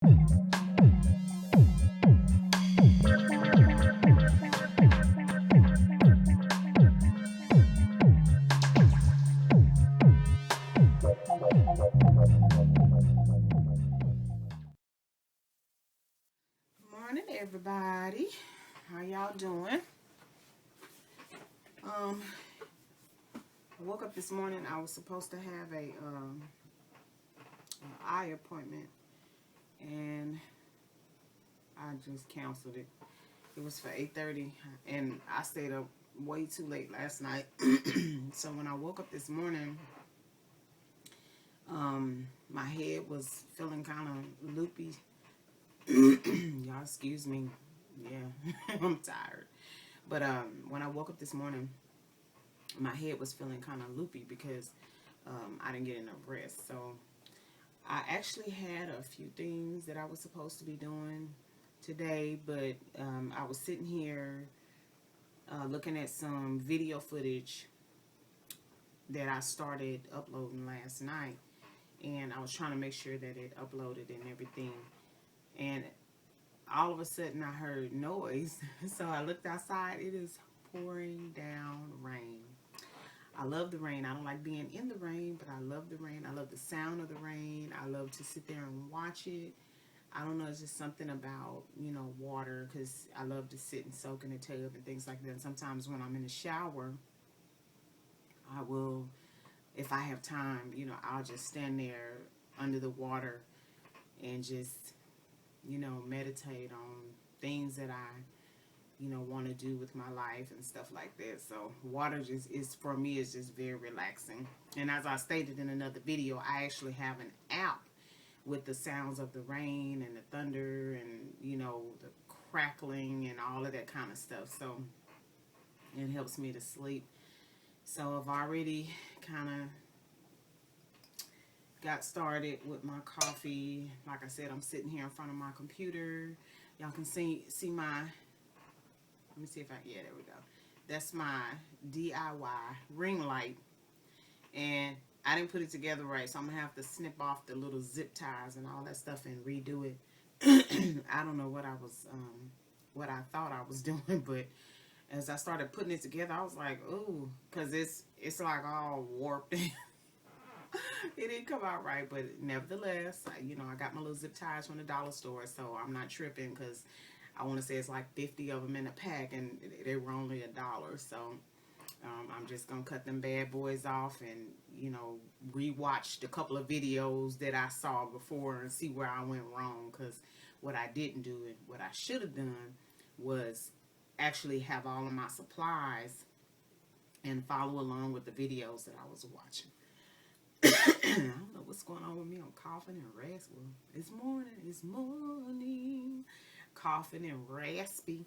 Morning, everybody. How y'all doing? I woke up this morning. I was supposed to have an eye appointment, and I just canceled it. It was for 8:30, and I stayed up way too late last night. So when I woke up this morning, my head was feeling kind of loopy. Y'all excuse me. Yeah, I'm tired. But when I woke up this morning, my head was feeling kind of loopy because I didn't get enough rest. So I actually had a few things that I was supposed to be doing today, but I was sitting here looking at some video footage that I started uploading last night, and I was trying to make sure that it uploaded and everything. And all of a sudden I heard noise. So I looked outside. It is pouring down rain. I love the rain. I don't like being in the rain, but I love the rain. I love the sound of the rain. I love to sit there and watch it. I don't know, it's just something about, water, because I love to sit and soak in the tub and things like that. And sometimes when I'm in the shower, I will, if I have time, I'll just stand there under the water and just, meditate on things that I want to do with my life and stuff like that. So water just is, for me, is just very relaxing. And as I stated in another video, I actually have an app with the sounds of the rain and the thunder and the crackling and all of that kind of stuff. So it helps me to sleep. So I've already kind of got started with my coffee. Like I said, I'm sitting here in front of my computer. Y'all can see my, let me see if yeah, there we go. That's my DIY ring light. And I didn't put it together right, so I'm going to have to snip off the little zip ties and all that stuff and redo it. I don't know what what I thought I was doing, but as I started putting it together, I was like, ooh, because it's like all warped. It didn't come out right, but nevertheless, I got my little zip ties from the dollar store, so I'm not tripping, because I want to say it's like 50 of them in a pack, and they were only $1. So I'm just gonna cut them bad boys off and rewatch a couple of videos that I saw before and see where I went wrong, because what I didn't do and what I should have done was actually have all of my supplies and follow along with the videos that I was watching. I don't know what's going on with me. I'm coughing and raspy. It's morning. Coughing and raspy.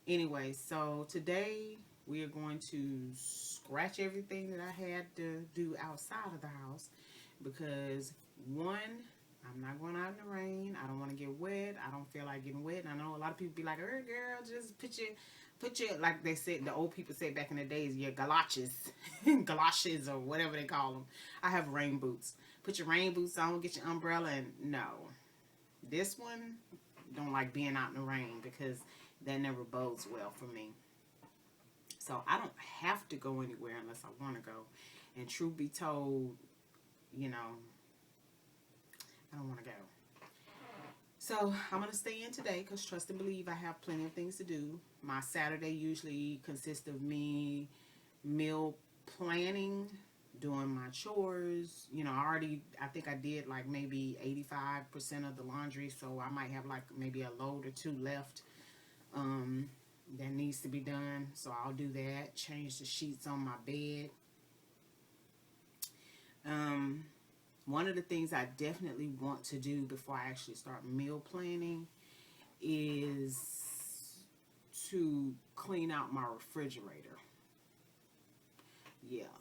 Anyway, so today we are going to scratch everything that I had to do outside of the house, because one, I'm not going out in the rain. I don't want to get wet. I don't feel like getting wet. And I know a lot of people be like, "Hey, girl, just put your, like they said, the old people said back in the days, your galoshes, galoshes or whatever they call them." I have rain boots. Put your rain boots on, get your umbrella, and no. This one, don't like being out in the rain, because that never bodes well for me. So I don't have to go anywhere unless I want to go. And truth be told, I don't want to go. So I'm going to stay in today, because trust and believe, I have plenty of things to do. My Saturday usually consists of me meal planning, doing my chores. I think I did like maybe 85% of the laundry, so I might have like maybe a load or two left that needs to be done. So I'll do that. Change the sheets on my bed. One of the things I definitely want to do before I actually start meal planning is to clean out my refrigerator. Yeah.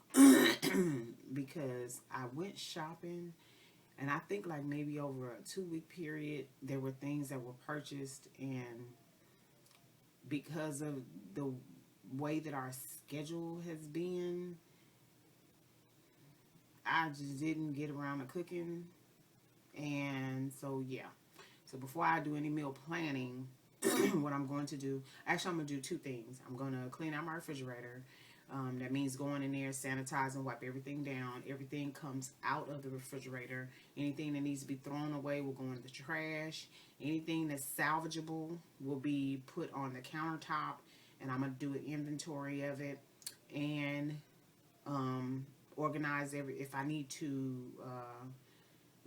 Because I went shopping, and I think like maybe over a 2-week period, there were things that were purchased, and because of the way that our schedule has been, I just didn't get around to cooking So yeah. So before I do any meal planning, what I'm going to do, actually I'm going to do two things. I'm going to clean out my refrigerator. That means going in there, sanitize and wipe everything down. Everything comes out of the refrigerator. Anything that needs to be thrown away will go in the trash. Anything that's salvageable will be put on the countertop, and I'm going to do an inventory of it and organize if I need to,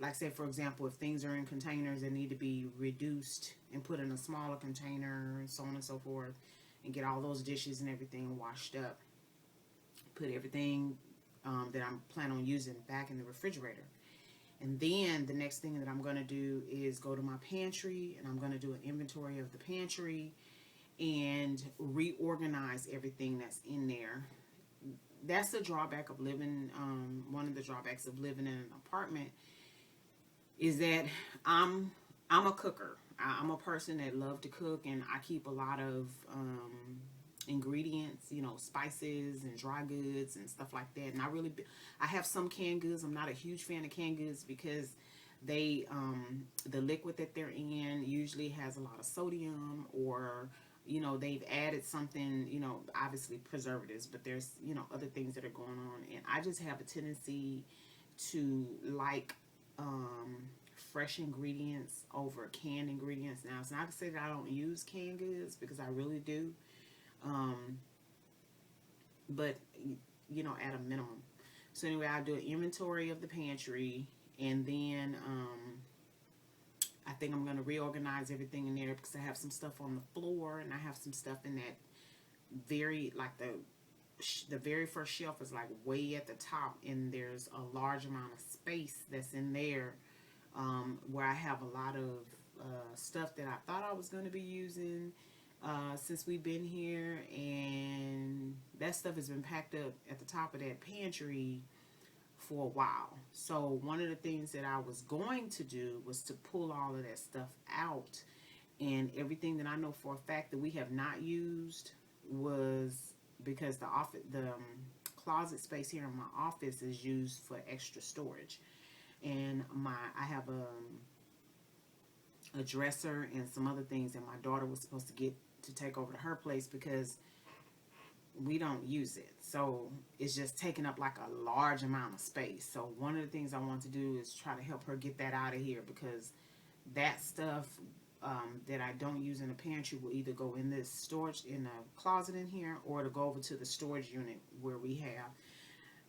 like say for example, if things are in containers that need to be reduced and put in a smaller container and so on and so forth, and get all those dishes and everything washed up. Put everything that I'm planning on using back in the refrigerator. And then the next thing that I'm going to do is go to my pantry, and I'm going to do an inventory of the pantry and reorganize everything that's in there. That's the drawback of living, one of the drawbacks of living in an apartment is that I'm a cooker. I'm a person that loves to cook, and I keep a lot of ingredients, you know, spices and dry goods and stuff like that. And I have some canned goods. I'm not a huge fan of canned goods because they, the liquid that they're in usually has a lot of sodium, or, you know, they've added something, you know, obviously preservatives, but there's, you know, other things that are going on. And I just have a tendency to like fresh ingredients over canned ingredients. Now, it's not to say that I don't use canned goods, because I really do. But, you know, at a minimum. So anyway, I'll do an inventory of the pantry, and then I think I'm going to reorganize everything in there, because I have some stuff on the floor, and I have some stuff in that very, like the very first shelf is like way at the top, and there's a large amount of space that's in there where I have a lot of stuff that I thought I was going to be using since we've been here, and that stuff has been packed up at the top of that pantry for a while. So one of the things that I was going to do was to pull all of that stuff out, and everything that I know for a fact that we have not used was because the closet space here in my office is used for extra storage, and I have a dresser and some other things that my daughter was supposed to get to take over to her place, because we don't use it. So it's just taking up like a large amount of space. So one of the things I want to do is try to help her get that out of here, because that stuff that I don't use in the pantry will either go in this storage in the closet in here, or to go over to the storage unit where we have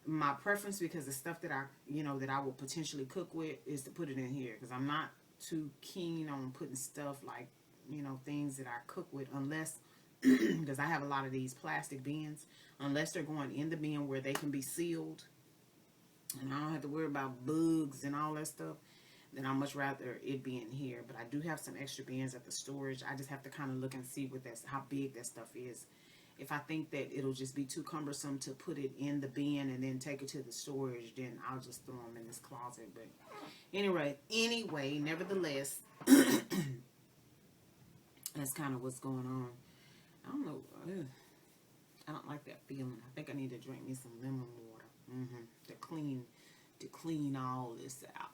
my preference, because the stuff that I, you know, that I will potentially cook with is to put it in here, because I'm not too keen on putting stuff like, you know, things that I cook with, unless because I have a lot of these plastic bins, unless they're going in the bin where they can be sealed and I don't have to worry about bugs and all that stuff, then I'd much rather it be in here. But I do have some extra bins at the storage. I just have to kind of look and see how big that stuff is. If I think that it'll just be too cumbersome to put it in the bin and then take it to the storage, then I'll just throw them in this closet. But anyway, nevertheless, that's kind of what's going on. I don't know. I don't like that feeling. I think I need to drink me some lemon water to clean all this out.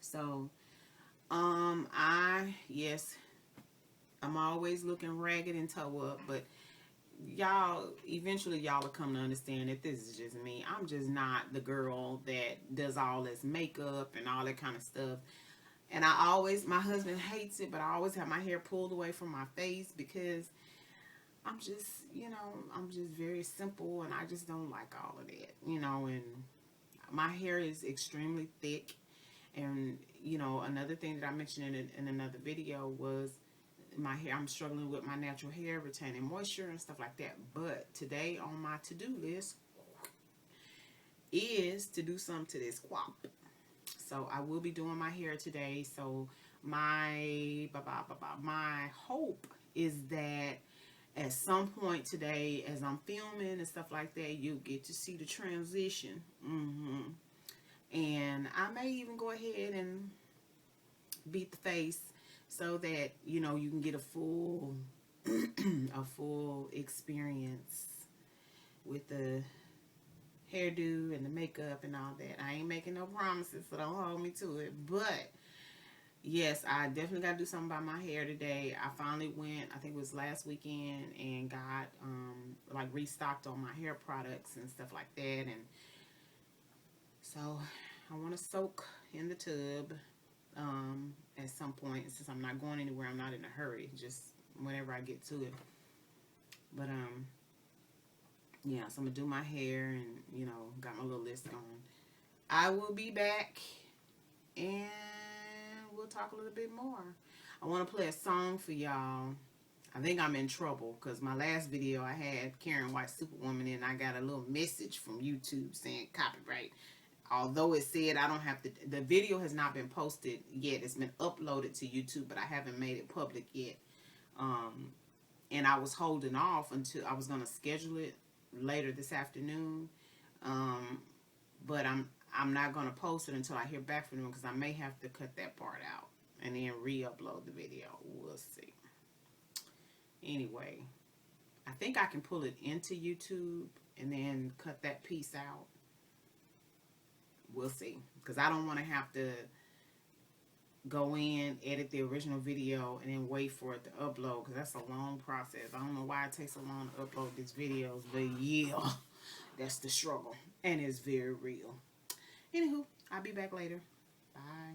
So, I'm always looking ragged and toe up, but eventually y'all will come to understand that this is just me. I'm just not the girl that does all this makeup and all that kind of stuff. And my husband hates it, but I always have my hair pulled away from my face, because I'm just, I'm just very simple, and I just don't like all of that, and my hair is extremely thick. And, another thing that I mentioned in another video was my hair. I'm struggling with my natural hair retaining moisture and stuff like that. But today on my to-do list is to do something to this quap. So I will be doing my hair today. So my hope is that at some point today, as I'm filming and stuff like that, you'll get to see the transition. And I may even go ahead and beat the face so that, you can get a full experience with the hairdo and the makeup and all that. I ain't making no promises, so don't hold me to it. But yes, I definitely got to do something about my hair today. I finally went, I think it was last weekend, and got like restocked on my hair products and stuff like that. And so I want to soak in the tub at some point, since I'm not going anywhere. I'm not in a hurry, just whenever I get to it. But yeah, so I'm gonna do my hair, and you know, got my little list going. I will be back, and we'll talk a little bit more. I want to play a song for y'all. I think I'm in trouble because my last video I had Karen White Superwoman, and I got a little message from YouTube saying copyright. Although it said I don't have to, the video has not been posted yet. It's been uploaded to YouTube, but I haven't made it public yet. And I was holding off until I was going to schedule it later this afternoon. But I'm not going to post it until I hear back from them, because I may have to cut that part out and then re-upload the video. We'll see. Anyway, I think I can pull it into YouTube and then cut that piece out. We'll see, because I don't want to have to go in, edit the original video, and then wait for it to upload, because that's a long process. I don't know why it takes so long to upload these videos, but yeah, that's the struggle, and it's very real. Anywho, I'll be back later. Bye.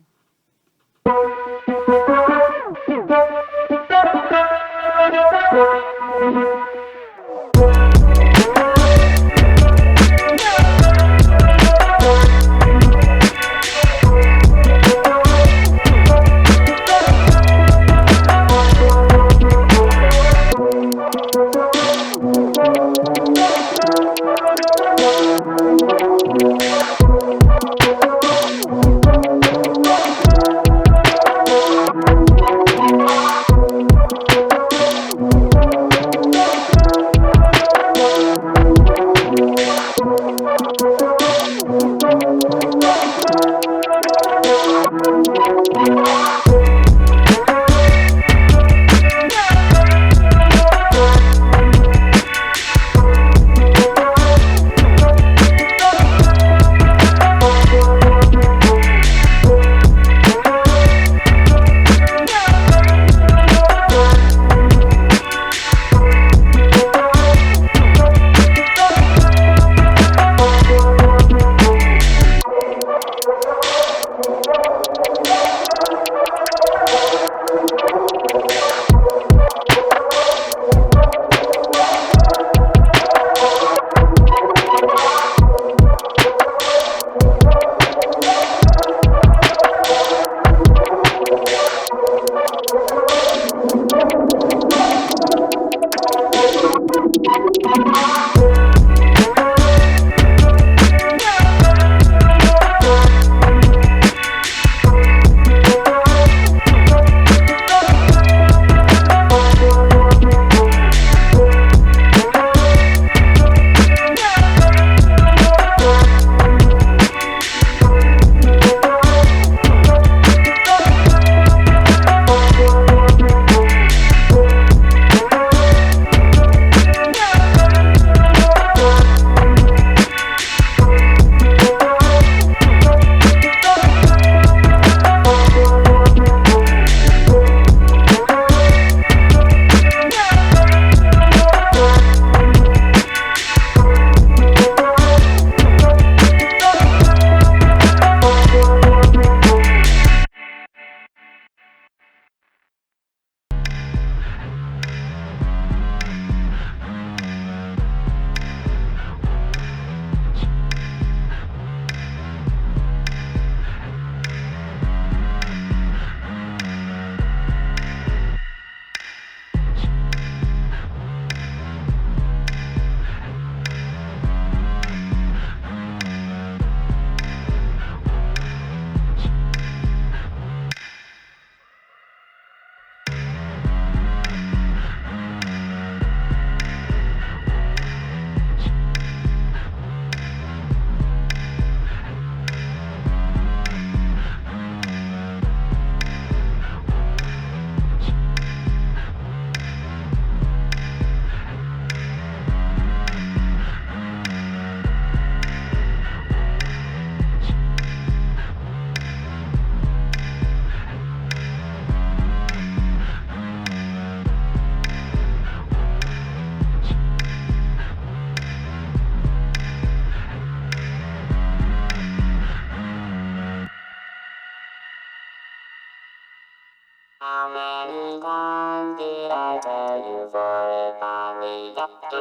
How many times did I tell you for it finally got to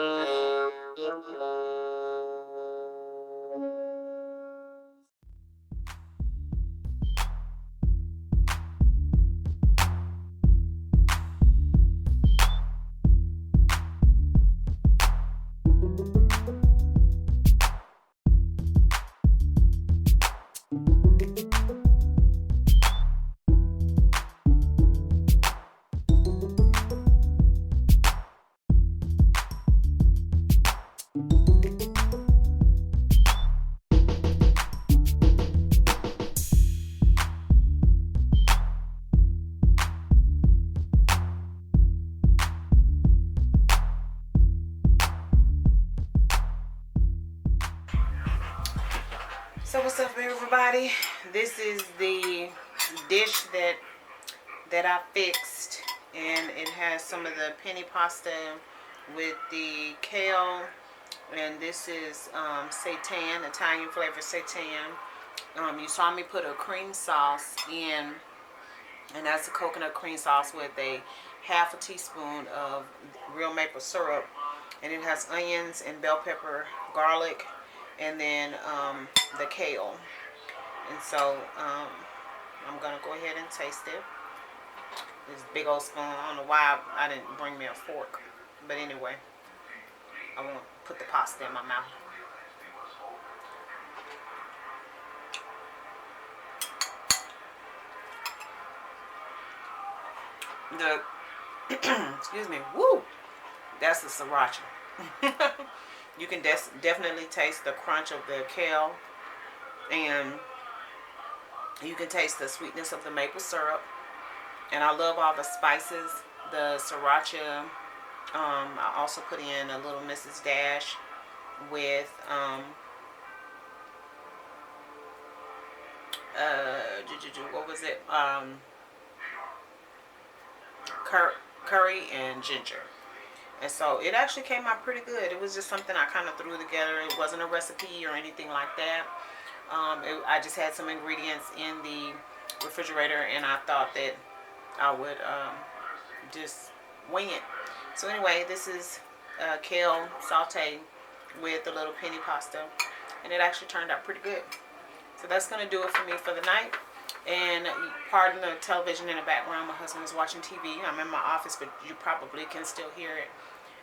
you? So what's up, everybody? This is the dish that I fixed, and it has some of the penny pasta with the kale, and this is seitan, Italian flavor seitan. You saw me put a cream sauce in, and that's a coconut cream sauce with a half a teaspoon of real maple syrup, and it has onions and bell pepper, garlic, and then the kale. And so I'm gonna go ahead and taste it. This big old spoon. I don't know why I didn't bring me a fork, but anyway, I won't put the pasta in my mouth. The excuse me, woo, that's the sriracha. You can definitely taste the crunch of the kale, and you can taste the sweetness of the maple syrup. And I love all the spices. The sriracha, I also put in a little Mrs. Dash with what was it? Curry and ginger. And so it actually came out pretty good. It was just something I kind of threw together. It wasn't a recipe or anything like that. I just had some ingredients in the refrigerator, and I thought that I would just wing it. So anyway, this is kale saute with a little penny pasta, and it actually turned out pretty good. So that's going to do it for me for the night. And pardon the television in the background. My husband is watching TV. I'm in my office, but you probably can still hear it.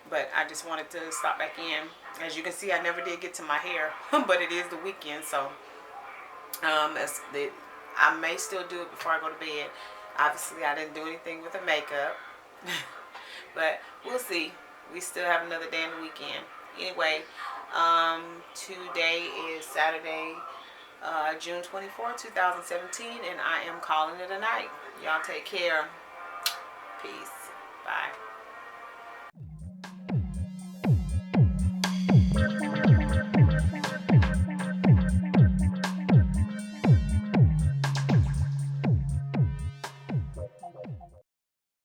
But I just wanted to stop back in. As you can see, I never did get to my hair, but it is the weekend, so I may still do it before I go to bed. Obviously, I didn't do anything with the makeup, but we'll see. We still have another day in the weekend. Anyway, today is Saturday, June 24, 2017, and I am calling it a night. Y'all take care. Peace. Bye.